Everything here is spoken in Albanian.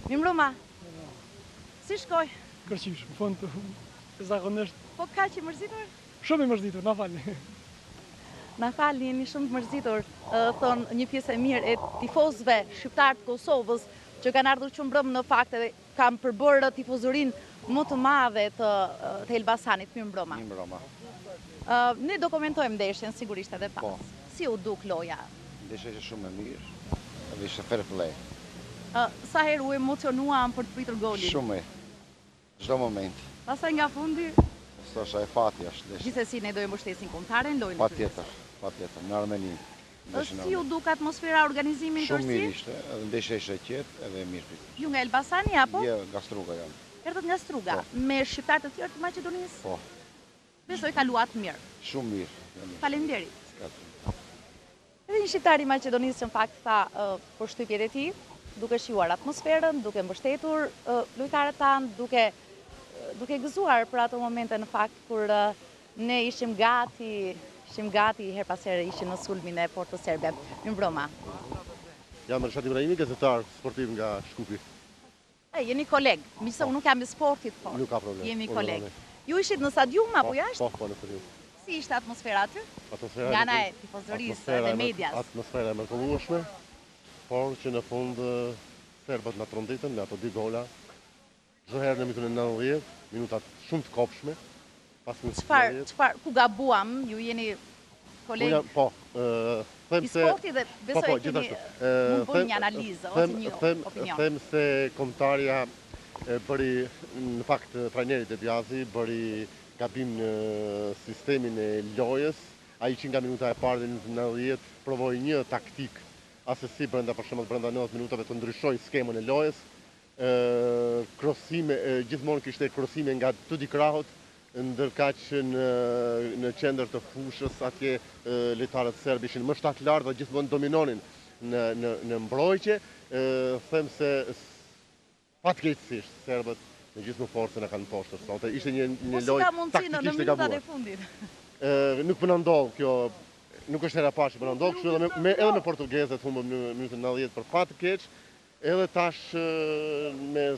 Mirëmbrëma. Si shkoj? Kërqish, në fund, zakonisht. Po ka që i mërzitur? Shumë i mërzitur, na falni. Na falni, jeni shumë të mërzitur, thonë një pjesë e mirë e tifozëve shqiptar të Kosovës, që kanë ardhur që mbrëm në fakt edhe kam përbërë tifozërinë më të madhe të Elbasanit. Mirëmbrëma. Mirëmbrëma. Ne do komentojmë ndeshjen sigurisht edhe pas. Po. Si u duk loja? Ndeshja ishte shumë e mirë, edhe ishte fair play. Sa herë u emocionuam për të pritur golin? Shumë, çdo moment. Pastaj nga fundi? S'është e fati është ndeshja. Gjithsesi ne do e mbështesim kombëtaren lojën. Patjetër, në Armeni. Si u duk atmosfera organizimin Shumë mirë tërësi? ishte, edhe ndeshja ishte e qetë, edhe e mirë. Ju nga Elbasani apo? Jo, nga Struga jam. Erdhët nga Struga, me shqiptar të tjerë të Maqedonisë? Po. Besoj kaluat mirë. Shumë mirë. Faleminderit. Edhe një shqiptar i Maqedonisë që në fakt tha për shtypjet e tij, duke shijuar atmosferën, duke mbështetur lojtarët tanë, duke gëzuar për ato momente në fakt kur ne ishim gati her pas here ishim në sulmin e Porto Serbe. Mirëmbrëma. Jam Rëshat Ibrahimi, gazetar sportiv nga Shkupi. Jeni koleg, misë unë nuk jam i sportit, po. Nuk ka problem. Jemi koleg. Ju ishit në stadium apo jashtë? Po, në stadium. Si ishte atmosfera aty? Nga ana e tifozërisë dhe medias. Atmosfera e mrekullueshme, por që në fund serbët na tronditën me ato 2 gola. Çdo herë në minutën e 90, minutat shumë të kopshme. Çfarë ku gabuam? Ju jeni koleg i sportit dhe besoj keni mund bëni një analizë ose një opinion. Them se kombëtarja bëri në fakt trajneri Devjazi bëri gabim në sistemin e lojës. Ai që nga minuta e parë dhe në 90 provoi një taktik asesi brenda për shembull brenda 90 minutave të ndryshoi skemën e lojës. Krosime, gjithmonë kishte krosime nga tudi krahut, ndërkaq që në qendër të fushës atje lojtarët serb ishin më shtat lart dhe gjithmonë dominonin në mbrojtje. Them se fatkeqësisht serbët në gjithë në forcën e kanë poshtër sot. Ishte një lojë taktikisht e gabuar. Nuk më ndodh kjo, nuk është hera parë që më ndodh, kështu edhe me portugezët humbëm në minutën 90 për fat të keq, edhe tash me